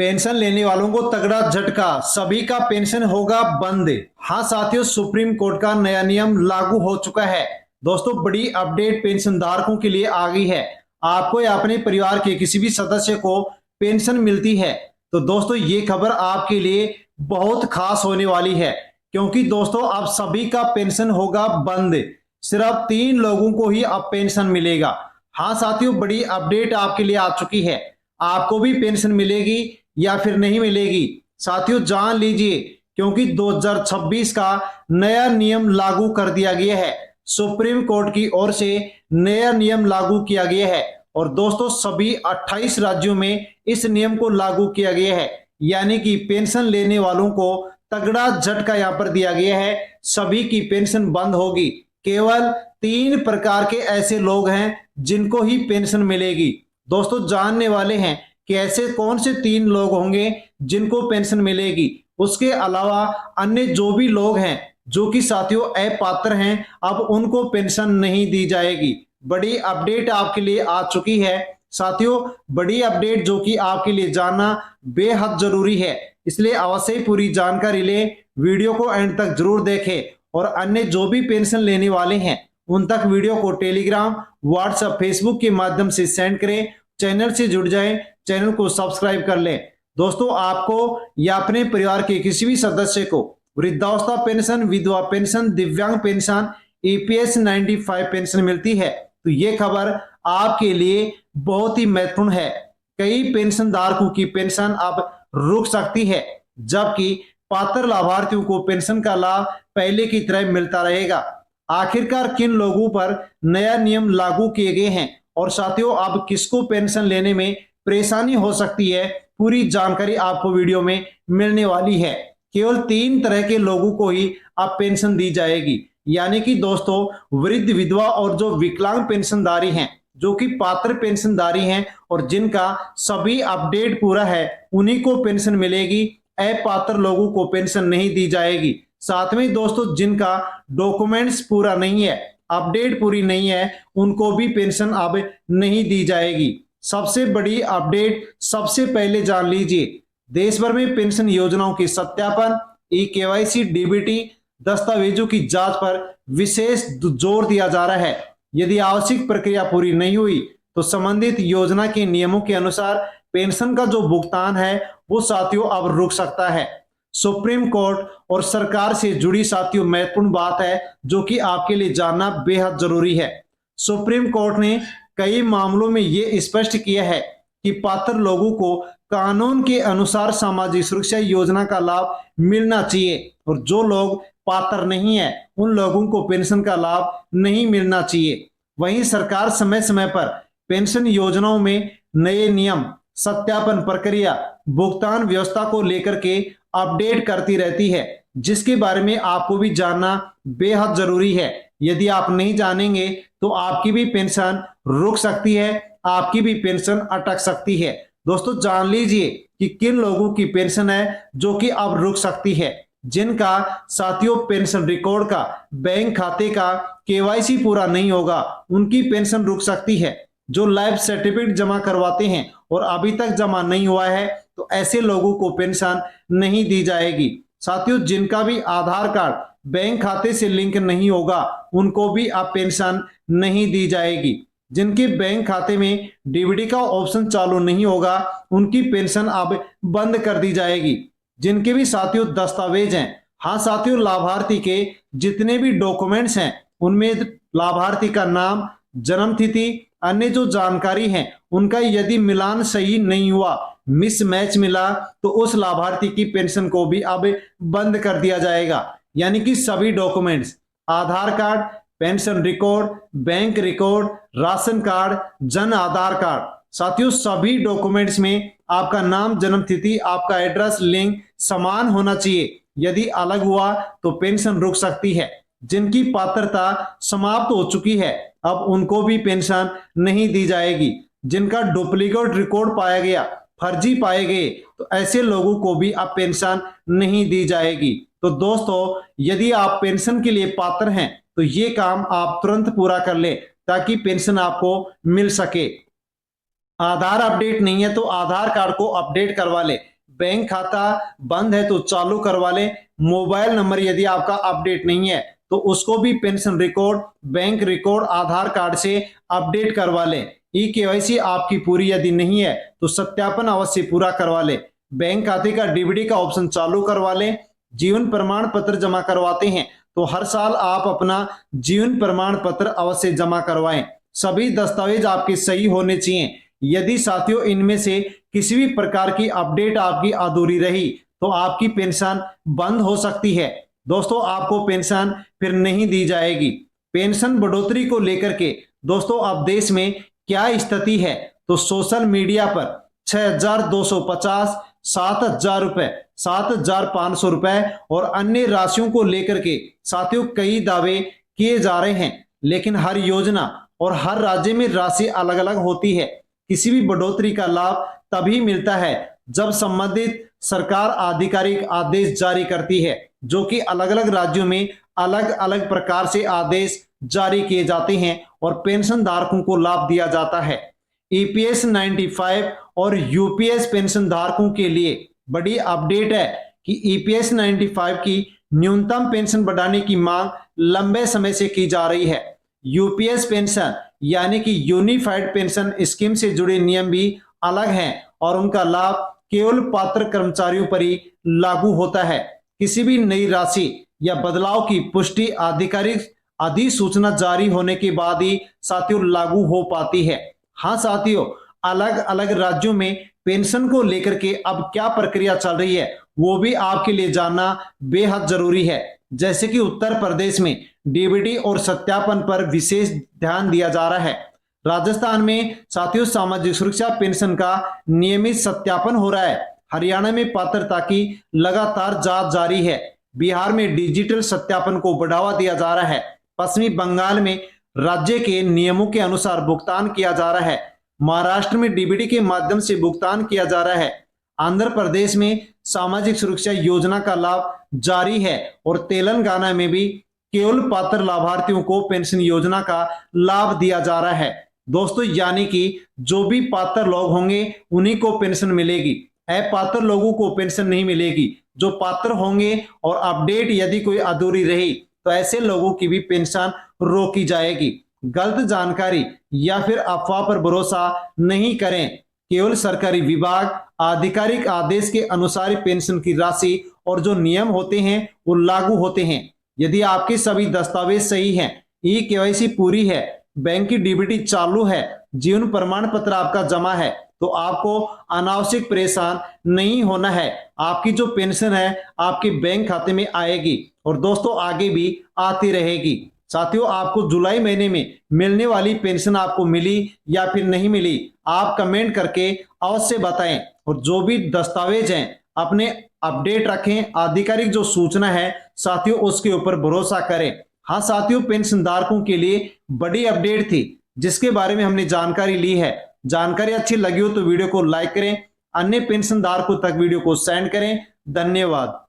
Pension लेने वालों को तगड़ा झटका, सभी का पेंशन होगा बंद। हाँ साथियों, सुप्रीम कोर्ट का नया नियम लागू हो चुका है। दोस्तों, बड़ी अपडेट पेंशन धारकों के लिए आ गई है। आपको या अपने परिवार के किसी भी सदस्य को पेंशन मिलती है तो दोस्तों ये खबर आपके लिए बहुत खास होने वाली है, क्योंकि दोस्तों अब सभी का पेंशन होगा बंद। सिर्फ 3 लोगों को ही अब पेंशन मिलेगा। हाँ साथियों, बड़ी अपडेट आपके लिए आ चुकी है। आपको भी पेंशन मिलेगी या फिर नहीं मिलेगी, साथियों जान लीजिए, क्योंकि 2026 का नया नियम लागू कर दिया गया है। सुप्रीम कोर्ट की ओर से नया नियम लागू किया गया है और दोस्तों सभी 28 राज्यों में इस नियम को लागू किया गया है। यानी कि पेंशन लेने वालों को तगड़ा झटका यहां पर दिया गया है। सभी की पेंशन बंद होगी। केवल 3 प्रकार के ऐसे लोग हैं जिनको ही पेंशन मिलेगी। दोस्तों जानने वाले हैं कि ऐसे कौन से 3 लोग होंगे जिनको पेंशन मिलेगी। उसके अलावा अन्य जो भी लोग हैं जो कि साथियों अपात्र हैं, अब उनको पेंशन नहीं दी जाएगी। बड़ी अपडेट आपके लिए आ चुकी है साथियों, बड़ी अपडेट जो कि आपके लिए जानना बेहद जरूरी है, इसलिए अवश्य पूरी जानकारी ले, वीडियो को एंड तक जरूर देखें और अन्य जो भी पेंशन लेने वाले हैं उन तक वीडियो को टेलीग्राम, व्हाट्सएप, फेसबुक के माध्यम से सेंड करें। चैनल से जुड़ जाएं, चैनल को सब्सक्राइब कर लें। दोस्तों आपको या अपने परिवार के किसी भी सदस्य को वृद्धावस्था पेंशन, विधवा पेंशन, दिव्यांग पेंशन, ईपीएस 95 पेंशन मिलती है तो ये खबर आपके लिए बहुत ही महत्वपूर्ण है। कई पेंशन धारकों की पेंशन अब रुक सकती है, जबकि पात्र लाभार्थियों को पेंशन का लाभ पहले की तरह मिलता रहेगा। आखिरकार किन लोगों पर नया नियम लागू किए गए हैं और साथियों अब किसको पेंशन लेने में परेशानी हो सकती है, पूरी जानकारी आपको वीडियो में मिलने वाली है। केवल 3 तरह के लोगों को ही अब पेंशन दी जाएगी, यानी कि दोस्तों वृद्ध, विधवा और जो विकलांग पेंशनधारी हैं, जो कि पात्र पेंशनधारी हैं और जिनका सभी अपडेट पूरा है, उन्हीं को पेंशन मिलेगी। अपात्र लोगों को पेंशन नहीं दी जाएगी। साथ में दोस्तों जिनका डॉक्यूमेंट्स पूरा नहीं है, अपडेट पूरी नहीं है, उनको भी पेंशन अब नहीं दी जाएगी। सबसे बड़ी अपडेट सबसे पहले जान लीजिए, देश भर में पेंशन योजनाओं की सत्यापन, ई-केवाईसी, डीबीटी दस्तावेजों की जांच पर विशेष जोर दिया जा रहा है। यदि आवश्यक प्रक्रिया पूरी नहीं हुई तो संबंधित योजना के नियमों के अनुसार पेंशन का जो भुगतान है वो साथियों अब रुक सकता है। सुप्रीम कोर्ट और सरकार से जुड़ी साथियों महत्वपूर्ण बात है जो कि आपके लिए जानना बेहद जरूरी है। सुप्रीम कोर्ट ने कई मामलों में ये स्पष्ट किया है कि पात्र लोगों को कानून के अनुसार सामाजिक सुरक्षा योजना का लाभ मिलना चाहिए और जो लोग पात्र नहीं है उन लोगों को पेंशन का लाभ नहीं मिलना चाहिए। वहीं सरकार समय समय पर पेंशन योजनाओं में नए नियम, सत्यापन प्रक्रिया, भुगतान व्यवस्था को लेकर के अपडेट करती रहती है, जिसके बारे में आपको भी जानना बेहद जरूरी है। यदि आप नहीं जानेंगे तो आपकी भी पेंशन रुक सकती है, आपकी भी पेंशन अटक सकती है। दोस्तों जान लीजिए कि किन लोगों की पेंशन है जो कि अब रुक सकती है। जिनका साथियों पेंशन रिकॉर्ड का, बैंक खाते का केवाईसी पूरा नहीं होगा, उनकी पेंशन रुक सकती है। जो लाइफ सर्टिफिकेट जमा करवाते हैं और अभी तक जमा नहीं हुआ है तो ऐसे लोगों को पेंशन नहीं दी जाएगी। साथियों जिनका भी आधार कार्ड बैंक खाते से लिंक नहीं होगा उनको भी अब पेंशन नहीं दी जाएगी। जिनके बैंक खाते में डीबीटी का ऑप्शन चालू नहीं होगा उनकी पेंशन अब बंद कर दी जाएगी। जिनके भी साथियों दस्तावेज हैं, हाँ साथियों लाभार्थी के जितने भी डॉक्यूमेंट्स हैं उनमें लाभार्थी का नाम, जन्म तिथि, अन्य जो जानकारी है उनका यदि मिलान सही नहीं हुआ, मिसमैच मिला तो उस लाभार्थी की पेंशन को भी अब बंद कर दिया जाएगा। यानी कि सभी documents, Aadhaar card, pension record, bank record, ration card, Jan Aadhaar card, साथियों सभी डॉक्यूमेंट्स में आपका नाम, जन्म तिथि, आपका एड्रेस, लिंक समान होना चाहिए। यदि अलग हुआ तो पेंशन रुक सकती है। जिनकी पात्रता समाप्त हो चुकी है अब उनको भी पेंशन नहीं दी जाएगी। जिनका डुप्लीकेट रिकॉर्ड पाया गया, फर्जी पाए गए तो ऐसे लोगों को भी अब पेंशन नहीं दी जाएगी। तो दोस्तों यदि आप पेंशन के लिए पात्र हैं तो ये काम आप तुरंत पूरा कर ले ताकि पेंशन आपको मिल सके। आधार अपडेट नहीं है तो आधार कार्ड को अपडेट करवा ले, बैंक खाता बंद है तो चालू करवा ले, मोबाइल नंबर यदि आपका अपडेट नहीं है तो उसको भी पेंशन रिकॉर्ड, बैंक रिकॉर्ड आधार कार्ड से अपडेट करवा ले। ई केवाईसी आपकी पूरी यदि नहीं है तो सत्यापन अवश्य पूरा करवा ले। बैंक खाते का डीबीडी का ऑप्शन चालू करवा ले। जीवन प्रमाण पत्र जमा करवाते हैं तो हर साल आप अपना जीवन प्रमाण पत्र अवश्य जमा करवाएं। सभी दस्तावेज आपके सही होने चाहिए। यदि साथियों इनमें से किसी भी प्रकार की अपडेट आपकी अधूरी रही तो आपकी पेंशन बंद हो सकती है। दोस्तों आपको पेंशन फिर नहीं दी जाएगी। पेंशन बढ़ोतरी को लेकर के दोस्तों अब देश में क्या स्थिति है, तो सोशल मीडिया पर 6,250, 7,000 रुपए, 7,500 रुपए और अन्य राशियों को लेकर के साथियों कई दावे किए जा रहे हैं, लेकिन हर योजना और हर राज्य में राशि अलग अलग होती है। किसी भी बढ़ोतरी का लाभ तभी मिलता है जब संबंधित सरकार आधिकारिक आदेश जारी करती है, जो कि अलग अलग राज्यों में अलग अलग प्रकार से आदेश जारी किए जाते हैं और पेंशन धारकों को लाभ दिया जाता है। ईपीएस 95 और यूपीएस पेंशन धारकों के लिए बड़ी अपडेट है कि ईपीएस 95 की न्यूनतम पेंशन बढ़ाने की मांग लंबे समय से की जा रही है। यूपीएस पेंशन यानी कि यूनिफाइड पेंशन स्कीम से जुड़े नियम भी अलग हैं और उनका लाभ केवल पात्र कर्मचारियों पर ही लागू होता है। किसी भी नई राशि या बदलाव की पुष्टि आधिकारिक अधिसूचना जारी होने के बाद ही साथियों लागू हो पाती है। हाँ साथियों, अलग अलग राज्यों में पेंशन को लेकर के अब क्या प्रक्रिया चल रही है वो भी आपके लिए जानना बेहद जरूरी है। जैसे कि उत्तर प्रदेश में डीबीटी और सत्यापन पर विशेष ध्यान दिया जा रहा है। राजस्थान में साथियों सामाजिक सुरक्षा पेंशन का नियमित सत्यापन हो रहा है। हरियाणा में पात्रता की लगातार जांच जारी है। बिहार में डिजिटल सत्यापन को बढ़ावा दिया जा रहा है। पश्चिमी बंगाल में राज्य के नियमों के अनुसार भुगतान किया जा रहा है। महाराष्ट्र में डीबीटी के माध्यम से भुगतान किया जा रहा है। आंध्र प्रदेश में सामाजिक सुरक्षा योजना का लाभ जारी है और तेलंगाना में भी केवल पात्र लाभार्थियों को पेंशन योजना का लाभ दिया जा रहा है। दोस्तों यानी कि जो भी पात्र लोग होंगे उन्हीं को पेंशन मिलेगी, अपात्र लोगों को पेंशन नहीं मिलेगी। जो पात्र होंगे और अपडेट यदि कोई अधूरी रही तो ऐसे लोगों की भी पेंशन रोकी जाएगी। गलत जानकारी या फिर अफवाह पर भरोसा नहीं करें। केवल सरकारी विभाग आधिकारिक आदेश के अनुसार पेंशन की राशि और जो नियम होते हैं वो लागू होते हैं। यदि आपके सभी दस्तावेज सही हैं, ई केवाईसी पूरी है, बैंक की डीबीटी चालू है, जीवन प्रमाण पत्र आपका जमा है, तो आपको अनावश्यक परेशान नहीं होना है। आपकी जो पेंशन है आपके बैंक खाते में आएगी और दोस्तों आगे भी आती रहेगी। साथियों आपको जुलाई महीने में मिलने वाली पेंशन आपको मिली या फिर नहीं मिली, आप कमेंट करके अवश्य बताएं। और जो भी दस्तावेज हैं अपने अपडेट रखें। आधिकारिक जो सूचना है साथियों उसके ऊपर भरोसा करें। हाँ साथियों, पेंशन धारकों के लिए बड़ी अपडेट थी जिसके बारे में हमने जानकारी ली है। जानकारी अच्छी लगी हो तो वीडियो को लाइक करें, अन्य पेंशन धारकों तक वीडियो को सेंड करें। धन्यवाद।